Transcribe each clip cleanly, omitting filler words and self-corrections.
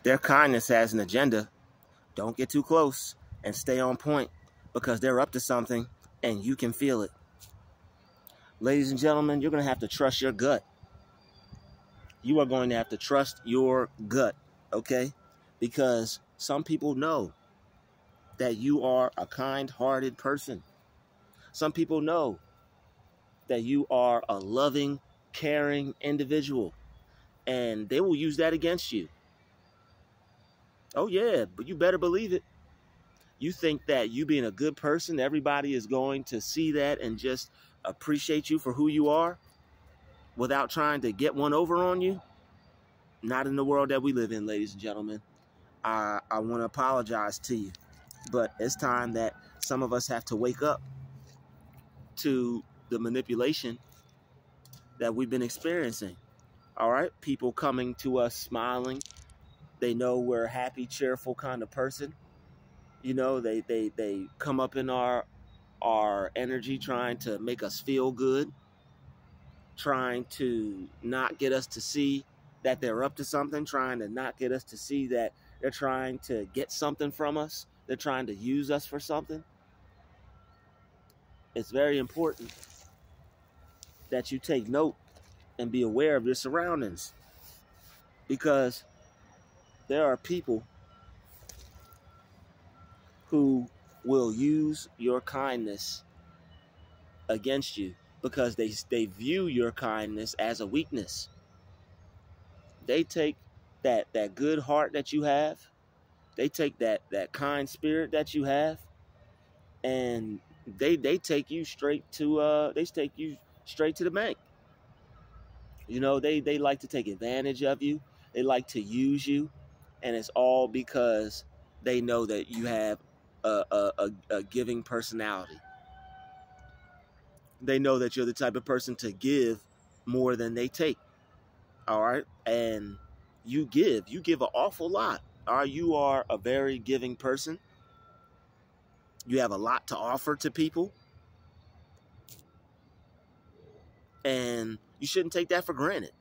Their kindness has an agenda. Don't get too close and stay on point, because they're up to something and you can feel it. Ladies and gentlemen, you're going to have to trust your gut. You are going to have to trust your gut, okay? Because some people know that you are a kind-hearted person. Some people know that you are a loving, caring individual, and they will use that against you. Oh yeah, but you better believe it. You think that you being a good person, everybody is going to see that and just appreciate you for who you are without trying to get one over on you? Not in the world that we live in, ladies and gentlemen. I want to apologize to you, but it's time that some of us have to wake up to the manipulation that we've been experiencing. All right, people coming to us smiling. They know we're a happy, cheerful kind of person. You know, they come up in our energy, trying to make us feel good, trying to not get us to see that they're up to something, trying to not get us to see that they're trying to get something from us. They're trying to use us for something. It's very important that you take note and be aware of your surroundings, because there are people who will use your kindness against you because they view your kindness as a weakness. They take that good heart that you have, they take that kind spirit that you have, and they take you straight to the bank. You know, they like to take advantage of you. They like to use you, and it's all because they know that you have a giving personality. They know that you're the type of person to give more than they take. All right. And you give an awful lot. All right. You are a very giving person. You have a lot to offer to people. And you shouldn't take that for granted.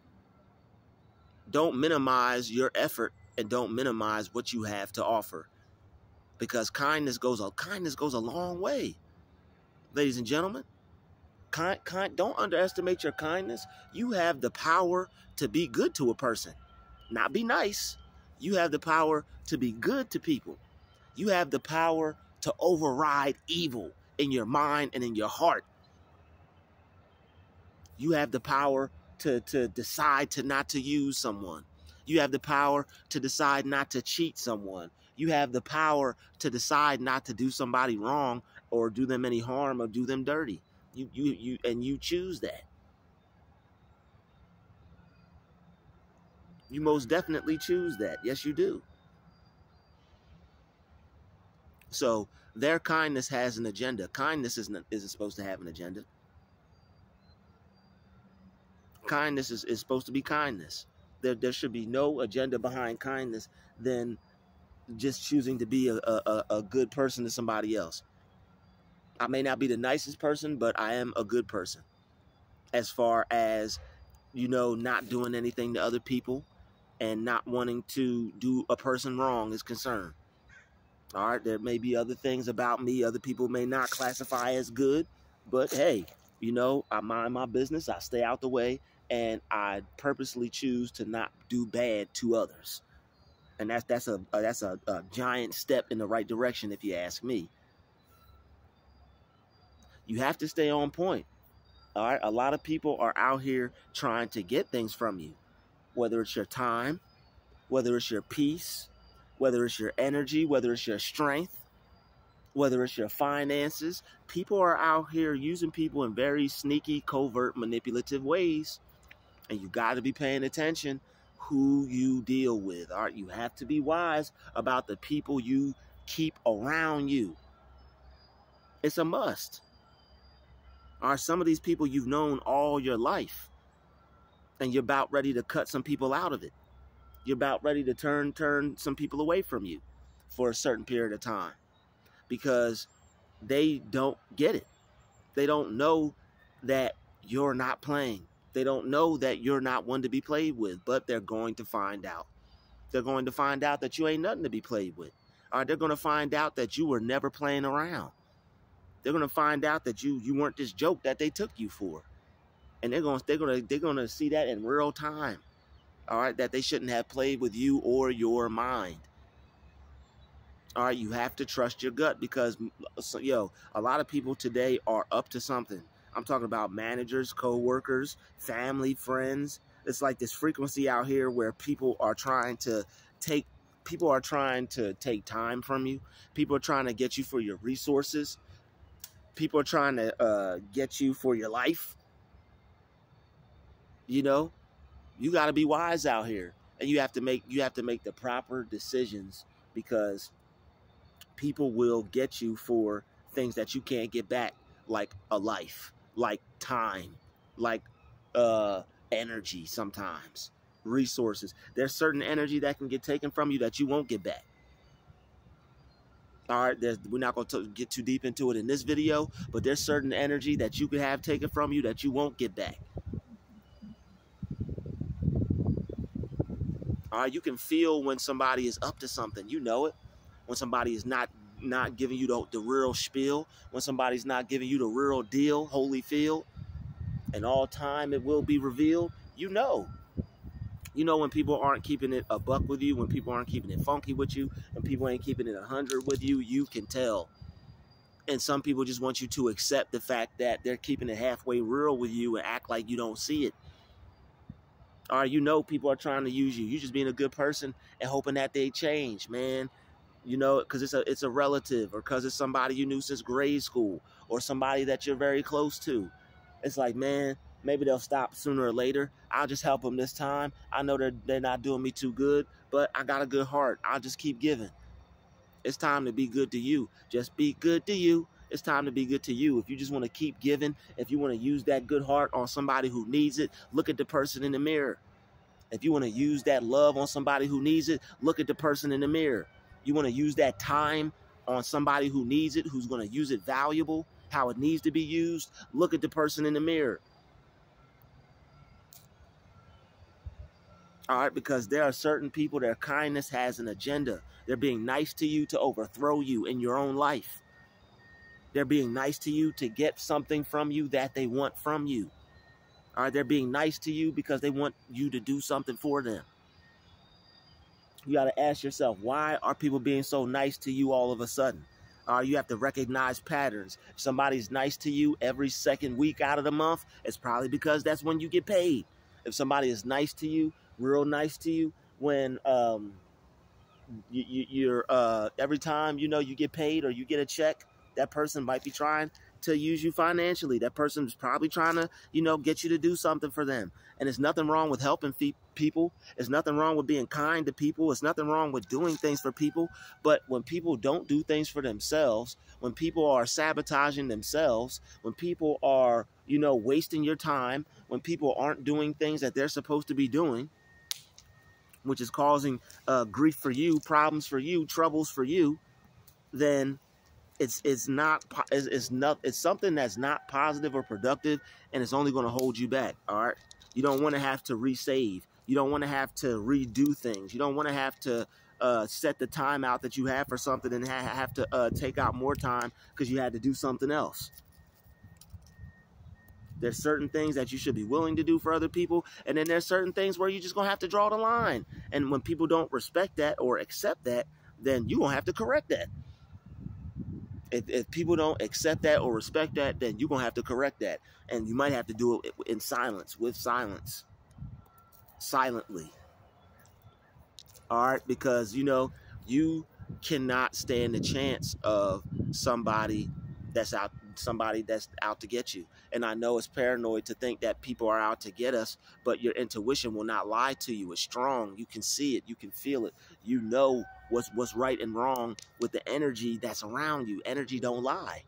Don't minimize your effort and don't minimize what you have to offer, because kindness goes a long way. Ladies and gentlemen, don't underestimate your kindness. You have the power to be good to a person, not be nice. You have the power to be good to people. You have the power to override evil in your mind and in your heart. You have the power to decide to not to use someone. You have the power to decide not to cheat someone. You have the power to decide not to do somebody wrong or do them any harm or do them dirty. You choose that. You most definitely choose that. Yes, you do. So their kindness has an agenda. Kindness isn't supposed to have an agenda. Kindness is supposed to be kindness. There should be no agenda behind kindness than just choosing to be a good person to somebody else. I may not be the nicest person, but I am a good person. As far as, not doing anything to other people and not wanting to do a person wrong is concerned. All right, there may be other things about me other people may not classify as good, but hey, I mind my business, I stay out the way, and I purposely choose to not do bad to others. And that's a giant step in the right direction, if you ask me. You have to stay on point. All right, a lot of people are out here trying to get things from you, whether it's your time, whether it's your peace, whether it's your energy, whether it's your strength, whether it's your finances. People are out here using people in very sneaky, covert, manipulative ways. And you got to be paying attention who you deal with. All right, you have to be wise about the people you keep around you. It's a must. All right, some of these people you've known all your life, and you're about ready to cut some people out of it. You're about ready to turn some people away from you for a certain period of time, because they don't get it. They don't know that you're not playing. They don't know that you're not one to be played with, but they're going to find out. They're going to find out that you ain't nothing to be played with. All right, they're going to find out that you were never playing around. They're going to find out that you weren't this joke that they took you for. And they're going to see that in real time. All right, that they shouldn't have played with you or your mind. All right, you have to trust your gut because, a lot of people today are up to something. I'm talking about managers, co-workers, family, friends. It's like this frequency out here where people are trying to take time from you. People are trying to get you for your resources. People are trying to get you for your life. You got to be wise out here, and you have to make the proper decisions because people will get you for things that you can't get back, like a life, like time, like energy, sometimes resources. There's certain energy that can get taken from you that you won't get back. All right, we're not going to get too deep into it in this video, but there's certain energy that you can have taken from you that you won't get back. All right, you can feel when somebody is up to something. You know it. When somebody is not giving you the real spiel, when somebody's not giving you the real deal, Holyfield, and all time it will be revealed. You know when people aren't keeping it a buck with you, when people aren't keeping it funky with you, when people ain't keeping it 100 with you, you can tell. And some people just want you to accept the fact that they're keeping it halfway real with you and act like you don't see it. All right, people are trying to use you. You just being a good person and hoping that they change, man. Because it's a relative, or because it's somebody you knew since grade school, or somebody that you're very close to. It's like, man, maybe they'll stop sooner or later. I'll just help them this time. I know they're not doing me too good, but I got a good heart. I'll just keep giving. It's time to be good to you. Just be good to you. It's time to be good to you. If you just want to keep giving, if you want to use that good heart on somebody who needs it, look at the person in the mirror. If you want to use that love on somebody who needs it, look at the person in the mirror. You want to use that time on somebody who needs it, who's going to use it valuable, how it needs to be used, look at the person in the mirror. All right, because there are certain people, their kindness has an agenda. They're being nice to you to overthrow you in your own life. They're being nice to you to get something from you that they want from you. All right, they're being nice to you because they want you to do something for them. You got to ask yourself, why are people being so nice to you all of a sudden? You have to recognize patterns. If somebody's nice to you every second week out of the month, it's probably because that's when you get paid. If somebody is nice to you, real nice to you, when you're every time you get paid or you get a check, that person might be trying to use you financially. That person's probably trying to, get you to do something for them. And there's nothing wrong with helping people. There's nothing wrong with being kind to people. There's nothing wrong with doing things for people. But when people don't do things for themselves, when people are sabotaging themselves, when people are, wasting your time, when people aren't doing things that they're supposed to be doing, which is causing grief for you, problems for you, troubles for you, then it's something that's not positive or productive, and it's only going to hold you back. All right, you don't want to have to resave. You don't want to have to redo things. You don't want to have to set the time out that you have for something and have to take out more time because you had to do something else. There's certain things that you should be willing to do for other people, and then there's certain things where you're just going to have to draw the line. And when people don't respect that or accept that, then you're going to have to correct that. If people don't accept that or respect that, then you're going to have to correct that. And you might have to do it in silence, with silence, silently. All right, because, you cannot stand the chance of somebody that's out to get you. And I know it's paranoid to think that people are out to get us, but your intuition will not lie to you. It's strong. You can see it. You can feel it. You know what's right and wrong with the energy that's around you. Energy don't lie.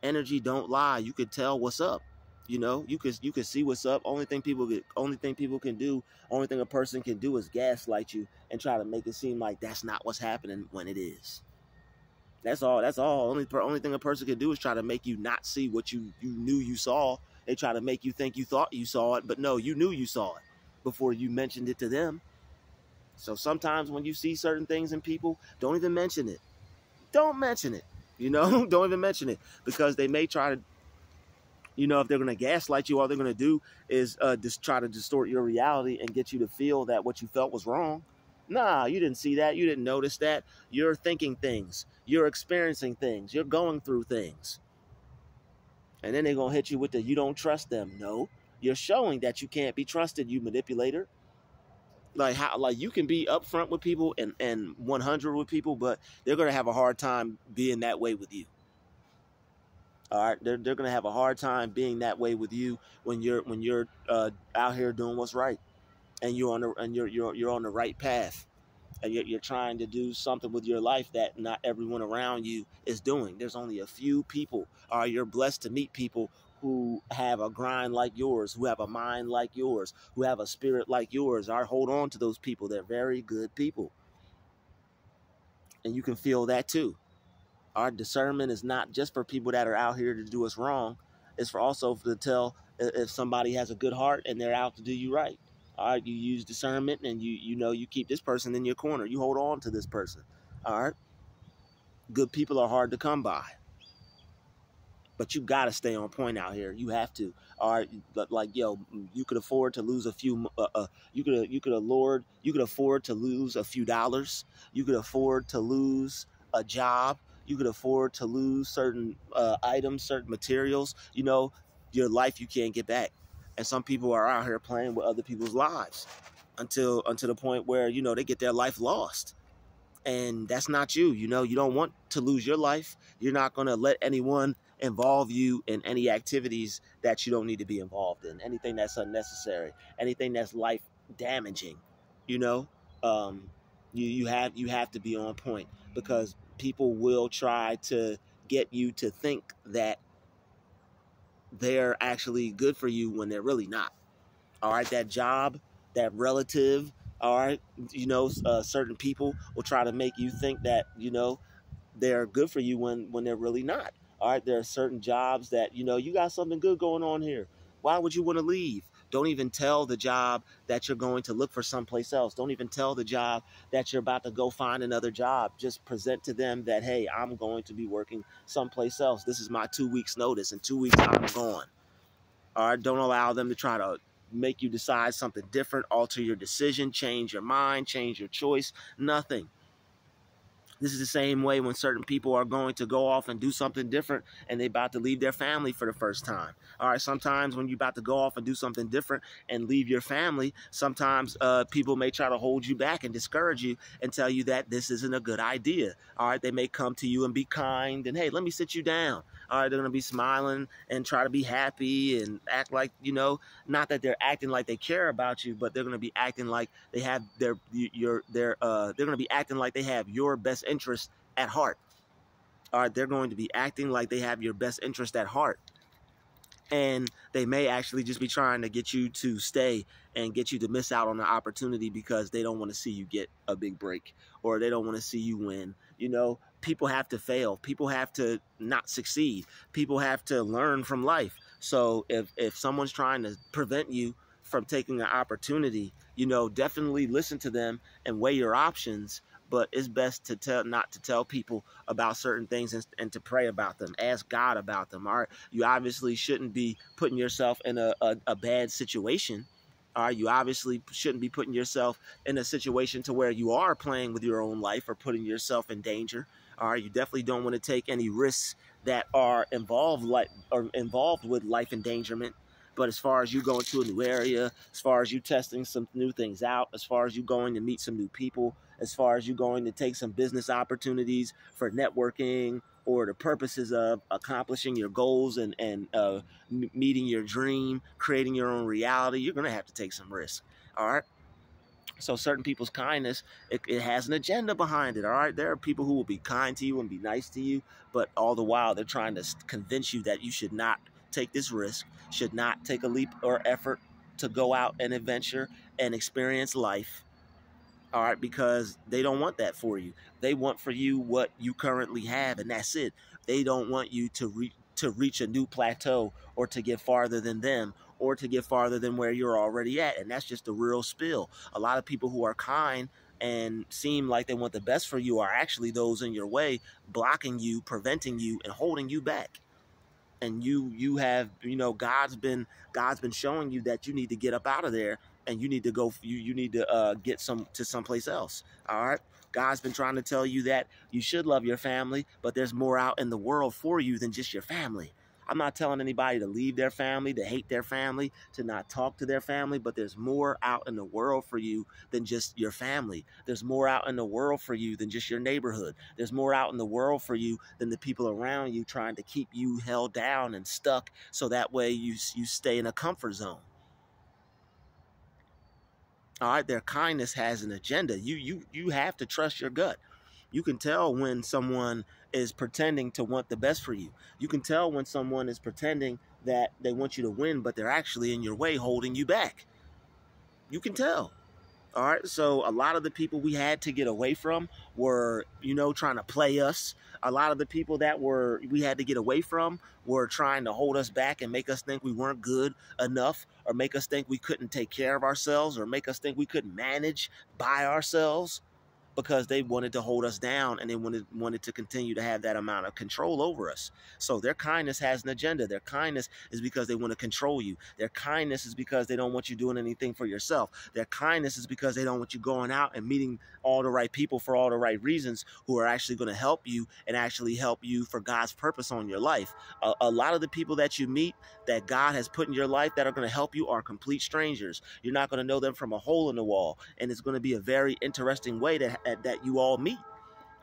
Energy don't lie. You can tell what's up. You can see what's up. Only thing a person can do is gaslight you and try to make it seem like that's not what's happening when it is. That's all. Only thing a person can do is try to make you not see what you knew you saw. They try to make you think you thought you saw it, but no, you knew you saw it before you mentioned it to them. So sometimes when you see certain things in people, don't even mention it. Don't mention it. You know, don't even mention it, because they may try to, you know, if they're going to gaslight you, all they're going to do is just try to distort your reality and get you to feel that what you felt was wrong. Nah, you didn't see that. You didn't notice that. You're thinking things. You're experiencing things. You're going through things. And then they're going to hit you with the, you don't trust them. No, you're showing that you can't be trusted, you manipulator. Like how, like you can be upfront with people and 100 with people, but they're going to have a hard time being that way with you. All right, they're going to have a hard time being that way with you when you're out here doing what's right, and you're on the you're on the right path, and you're trying to do something with your life that not everyone around you is doing. There's only a few people. All right, you're blessed to meet people who have a grind like yours, who have a mind like yours, who have a spirit like yours. All right, hold on to those people. They're very good people, and you can feel that too. Our discernment is not just for people that are out here to do us wrong. It's for also to tell if somebody has a good heart and they're out to do you right. All right, you use discernment, and you know you keep this person in your corner. You hold on to this person. All right, good people are hard to come by, but you got to stay on point out here. You have to. All right, like yo, you could afford to lose a few. You could afford to lose a few dollars. You could afford to lose a job. You could afford to lose certain items, certain materials. You know, your life you can't get back. And some people are out here playing with other people's lives until the point where, you know, they get their life lost. And that's not you. You know, you don't want to lose your life. You're not going to let anyone involve you in any activities that you don't need to be involved in. Anything that's unnecessary, anything that's life damaging, you know, you have to be on point, because people will try to get you to think that they're actually good for you when they're really not. All right, that job, that relative, all right, you know, certain people will try to make you think that, you know, they're good for you when they're really not. All right, there are certain jobs that, you know, you got something good going on here. Why would you want to leave? Don't even tell the job that you're going to look for someplace else. Don't even tell the job that you're about to go find another job. Just present to them that, hey, I'm going to be working someplace else. This is my 2 weeks notice. In 2 weeks, I'm gone. All right, don't allow them to try to make you decide something different, alter your decision, change your mind, change your choice. Nothing. This is the same way when certain people are going to go off and do something different and they're about to leave their family for the first time. All right, sometimes when you're about to go off and do something different and leave your family, sometimes people may try to hold you back and discourage you and tell you that this isn't a good idea. All right, they may come to you and be kind and, hey, let me sit you down. All right, they're going to be smiling and try to be happy and act like, you know, not that they're acting like they care about you, but they're going to be acting like they have they're going to be acting like they have your best interest at heart. All right, they're going to be acting like they have your best interest at heart. And they may actually just be trying to get you to stay and get you to miss out on the opportunity because they don't want to see you get a big break, or they don't want to see you win. You know, people have to fail. People have to not succeed. People have to learn from life. So if someone's trying to prevent you from taking an opportunity, you know, definitely listen to them and weigh your options. But it's best to not to tell people about certain things and to pray about them. Ask God about them. All right, you obviously shouldn't be putting yourself in a bad situation. All right, you obviously shouldn't be putting yourself in a situation to where you are playing with your own life or putting yourself in danger. All right, you definitely don't want to take any risks that are involved with life endangerment. But as far as you going to a new area, as far as you testing some new things out, as far as you going to meet some new people, as far as you going to take some business opportunities for networking or the purposes of accomplishing your goals and meeting your dream, creating your own reality, you're going to have to take some risks. All right. So certain people's kindness, it has an agenda behind it, all right? There are people who will be kind to you and be nice to you, but all the while they're trying to convince you that you should not take this risk, should not take a leap or effort to go out and adventure and experience life, all right? Because they don't want that for you. They want for you what you currently have, and that's it. They don't want you to reach a new plateau or to get farther than them or to get farther than where you're already at. And that's just the real spill. A lot of people who are kind and seem like they want the best for you are actually those in your way, blocking you, preventing you, and holding you back. And you have, God's been showing you that you need to get up out of there, and you need to go, you need to get someplace else. All right. God's been trying to tell you that you should love your family, but there's more out in the world for you than just your family. I'm not telling anybody to leave their family, to hate their family, to not talk to their family, but there's more out in the world for you than just your family. There's more out in the world for you than just your neighborhood. There's more out in the world for you than the people around you trying to keep you held down and stuck, so that way you stay in a comfort zone. All right, their kindness has an agenda. You have to trust your gut. You can tell when someone is pretending to want the best for you. You can tell when someone is pretending that they want you to win, but they're actually in your way, holding you back. You can tell. All right, so a lot of the people we had to get away from were, trying to play us. A lot of the people that we had to get away from were trying to hold us back and make us think we weren't good enough, or make us think we couldn't take care of ourselves, or make us think we couldn't manage by ourselves, because they wanted to hold us down, and they wanted to continue to have that amount of control over us. So their kindness has an agenda. Their kindness is because they want to control you. Their kindness is because they don't want you doing anything for yourself. Their kindness is because they don't want you going out and meeting all the right people for all the right reasons, who are actually going to help you and actually help you for God's purpose on your life. A lot of the people that you meet that God has put in your life that are going to help you are complete strangers. You're not going to know them from a hole in the wall, and it's going to be a very interesting way that you all meet.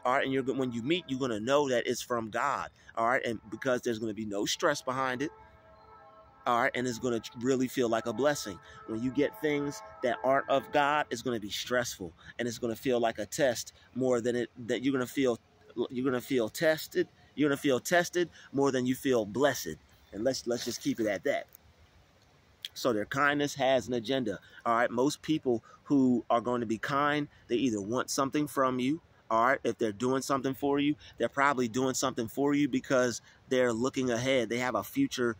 All right, and when you meet, you're going to know that it's from God. All right, and because there's going to be no stress behind it. All right, and it's going to really feel like a blessing. When you get things that aren't of God, it's going to be stressful, and it's going to feel like a test more than that you're going to feel tested. You're going to feel tested more than you feel blessed. And let's just keep it at that. So their kindness has an agenda. All right, most people who are going to be kind, they either want something from you. All right, if they're doing something for you, they're probably doing something for you because they're looking ahead. They have a future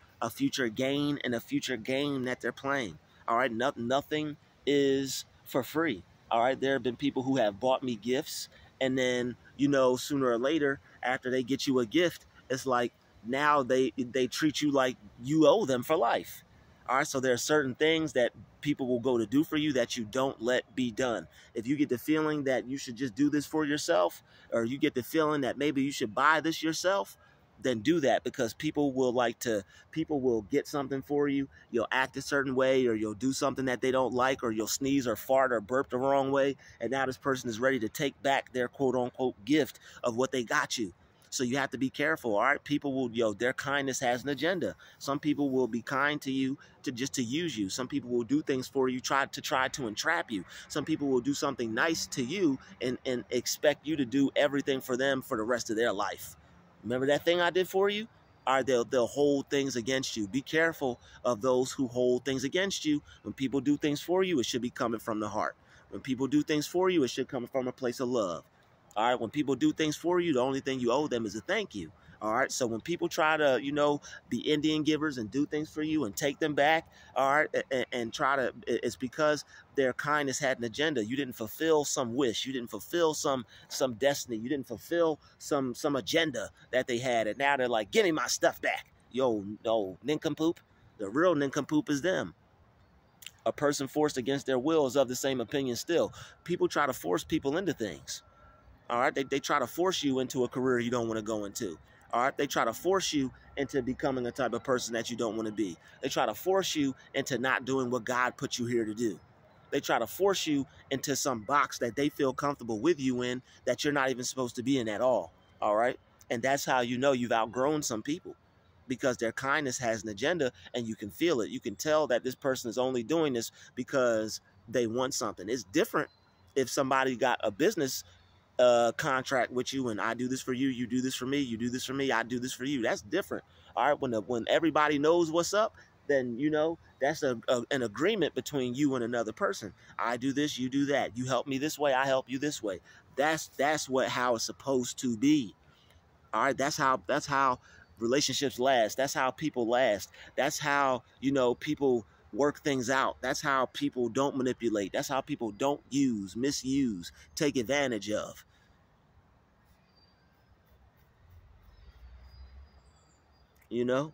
gain and a future game that they're playing. All right, nothing is for free. All right, there have been people who have bought me gifts, and then, sooner or later, after they get you a gift, it's like now they treat you like you owe them for life. All right, so there are certain things that people will go to do for you that you don't let be done. If you get the feeling that you should just do this for yourself, or you get the feeling that maybe you should buy this yourself, then do that, because people will get something for you. You'll act a certain way, or you'll do something that they don't like, or you'll sneeze or fart or burp the wrong way, and now this person is ready to take back their quote unquote gift of what they got you. So you have to be careful. All right, people will, their kindness has an agenda. Some people will be kind to you to use you. Some people will do things for you try to entrap you. Some people will do something nice to you and expect you to do everything for them for the rest of their life. Remember that thing I did for you? All right, they'll hold things against you. Be careful of those who hold things against you. When people do things for you, it should be coming from the heart. When people do things for you, it should come from a place of love. All right, when people do things for you, the only thing you owe them is a thank you. All right, so when people try to, be Indian givers and do things for you and take them back, all right, and try to, it's because their kindness had an agenda. You didn't fulfill some wish. You didn't fulfill some destiny. You didn't fulfill some agenda that they had, and now they're like, give me my stuff back. Yo, no, nincompoop. The real nincompoop is them. A person forced against their will is of the same opinion still. People try to force people into things. All right, they try to force you into a career you don't want to go into. All right, they try to force you into becoming a type of person that you don't want to be. They try to force you into not doing what God put you here to do. They try to force you into some box that they feel comfortable with you in that you're not even supposed to be in at all. All right, and that's how you know you've outgrown some people, because their kindness has an agenda, and you can feel it. You can tell that this person is only doing this because they want something. It's different if somebody got a business contract with you, and I do this for you, you do this for me, you do this for me, I do this for you. That's different. All right, when everybody knows what's up, then that's an agreement between you and another person. I do this, you do that. You help me this way, I help you this way. That's how it's supposed to be. All right, that's how relationships last. That's how people last. That's how, you know, people work things out. That's how people don't manipulate. That's how people don't use, misuse, take advantage of. You know?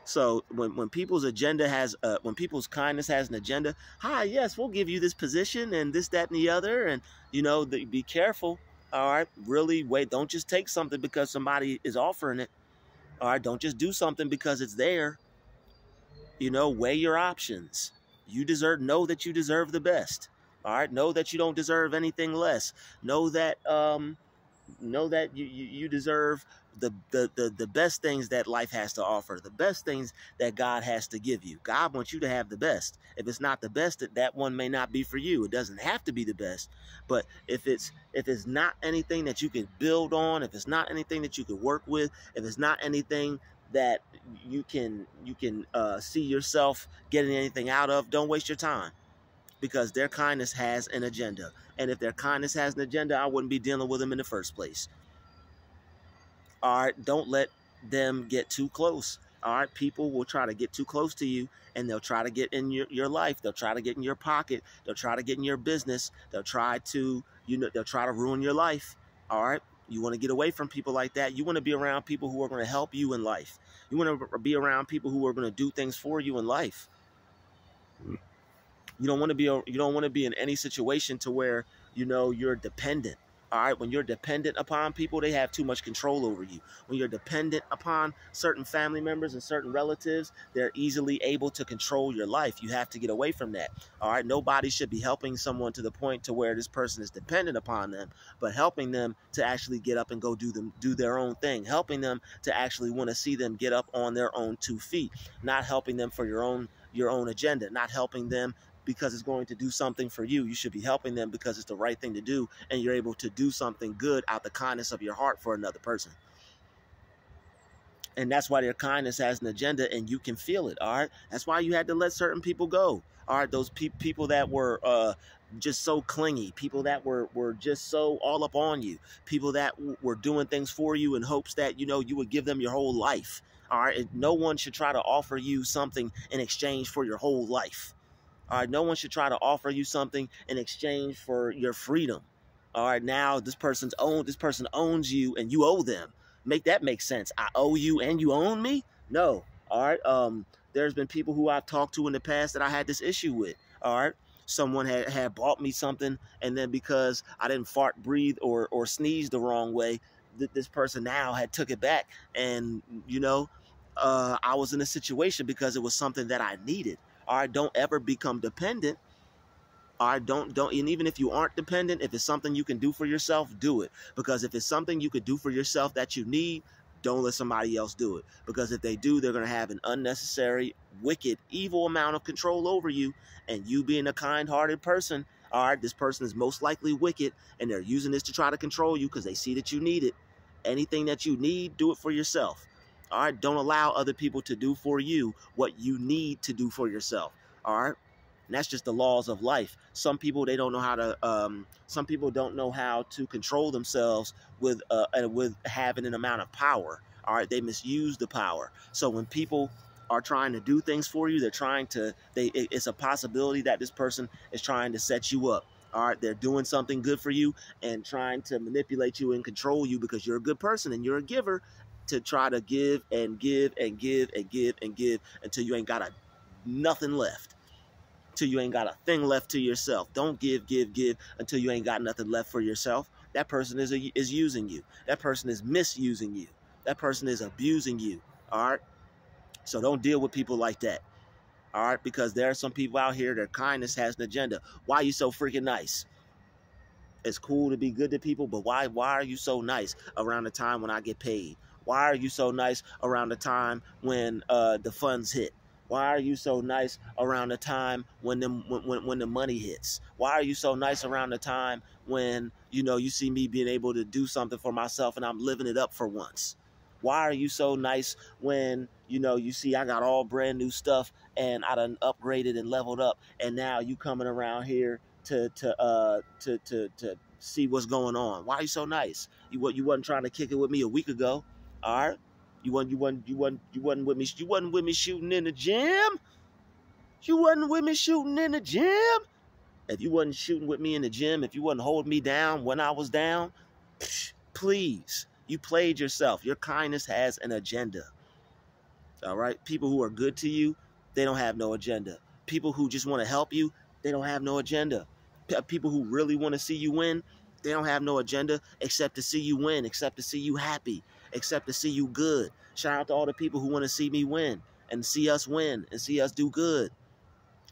So when people's agenda has when people's kindness has an agenda, hi, yes, we'll give you this position and this, that, and the other, and you know, be careful. All right, really wait. Don't just take something because somebody is offering it. All right, don't just do something because it's there. You know, weigh your options. You deserve, know that you deserve the best. All right, know that you don't deserve anything less. Know that you deserve the best things that life has to offer, the best things that God has to give you. God wants you to have the best. If it's not the best, that one may not be for you. It doesn't have to be the best, but if it's not anything that you can build on, if it's not anything that you can work with, if it's not anything that you can see yourself getting anything out of, don't waste your time, because their kindness has an agenda. And if their kindness has an agenda, I wouldn't be dealing with them in the first place. All right, don't let them get too close. All right, people will try to get too close to you, and they'll try to get in your life. They'll try to get in your pocket. They'll try to get in your business. They'll try to, they'll try to ruin your life. All right, you want to get away from people like that. You want to be around people who are going to help you in life. You want to be around people who are going to do things for you in life. You don't want to be in any situation to where, you're dependent. All right. When you're dependent upon people, they have too much control over you. When you're dependent upon certain family members and certain relatives, they're easily able to control your life. You have to get away from that. All right. Nobody should be helping someone to the point to where this person is dependent upon them, but helping them to actually get up and go do their own thing, helping them to actually want to see them get up on their own 2 feet, not helping them for your own agenda, not helping them because it's going to do something for you. You should be helping them because it's the right thing to do, and you're able to do something good out the kindness of your heart for another person. And that's why their kindness has an agenda, and you can feel it. All right, that's why you had to let certain people go. All right, those people that were just so clingy, people that were just so all up on you, people that were doing things for you in hopes that you would give them your whole life. All right, no one should try to offer you something in exchange for your whole life. All right, no one should try to offer you something in exchange for your freedom. All right, now this person owns you and you owe them. Make that make sense. I owe you and you own me? No. All right. There's been people who I've talked to in the past that I had this issue with. All right. Someone had bought me something, and then because I didn't fart, breathe, or sneeze the wrong way, this person now had took it back, and I was in a situation because it was something that I needed. All right, don't ever become dependent. All right, don't, and even if you aren't dependent, if it's something you can do for yourself, do it. Because if it's something you could do for yourself that you need, don't let somebody else do it. Because if they do, they're going to have an unnecessary, wicked, evil amount of control over you. And you being a kind-hearted person, all right, this person is most likely wicked, and they're using this to try to control you because they see that you need it. Anything that you need, do it for yourself. All right, don't allow other people to do for you what you need to do for yourself. All right, and that's just the laws of life. Some people, they don't know how to. Some people don't know how to control themselves with having an amount of power. All right, they misuse the power. So when people are trying to do things for you, it's a possibility that this person is trying to set you up. All right, they're doing something good for you and trying to manipulate you and control you because you're a good person and you're a giver, to try to give and give and give and give and give until you ain't got nothing left. Till you ain't got a thing left to yourself. Don't give until you ain't got nothing left for yourself. That person is using you. That person is misusing you. That person is abusing you. All right. So don't deal with people like that. All right, because there are some people out here, their kindness has an agenda. Why are you so freaking nice? It's cool to be good to people, but why are you so nice around the time when I get paid? Why are you so nice around the time when the funds hit? Why are you so nice around the time when the money hits? Why are you so nice around the time when you see me being able to do something for myself and I'm living it up for once? Why are you so nice when you see I got all brand new stuff and I done upgraded and leveled up, and now you coming around here to see what's going on? Why are you so nice? You wasn't trying to kick it with me a week ago. All right. You wasn't with me. You wasn't with me shooting in the gym. You wasn't with me shooting in the gym. If you wasn't shooting with me in the gym, if you wasn't holding me down when I was down, please, you played yourself. Your kindness has an agenda. All right? People who are good to you, they don't have no agenda. People who just want to help you, they don't have no agenda. People who really want to see you win, they don't have no agenda except to see you win, except to see you happy, except to see you good. Shout out to all the people who want to see me win and see us win and see us do good.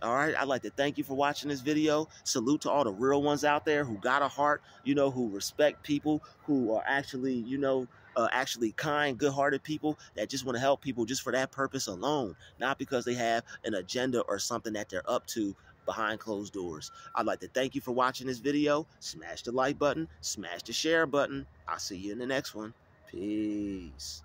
All right, I'd like to thank you for watching this video. Salute to all the real ones out there who got a heart, you know, who respect people, who are actually, you know, actually kind, good-hearted people that just want to help people just for that purpose alone, not because they have an agenda or something that they're up to behind closed doors. I'd like to thank you for watching this video. Smash the like button, smash the share button. I'll see you in the next one. Peace.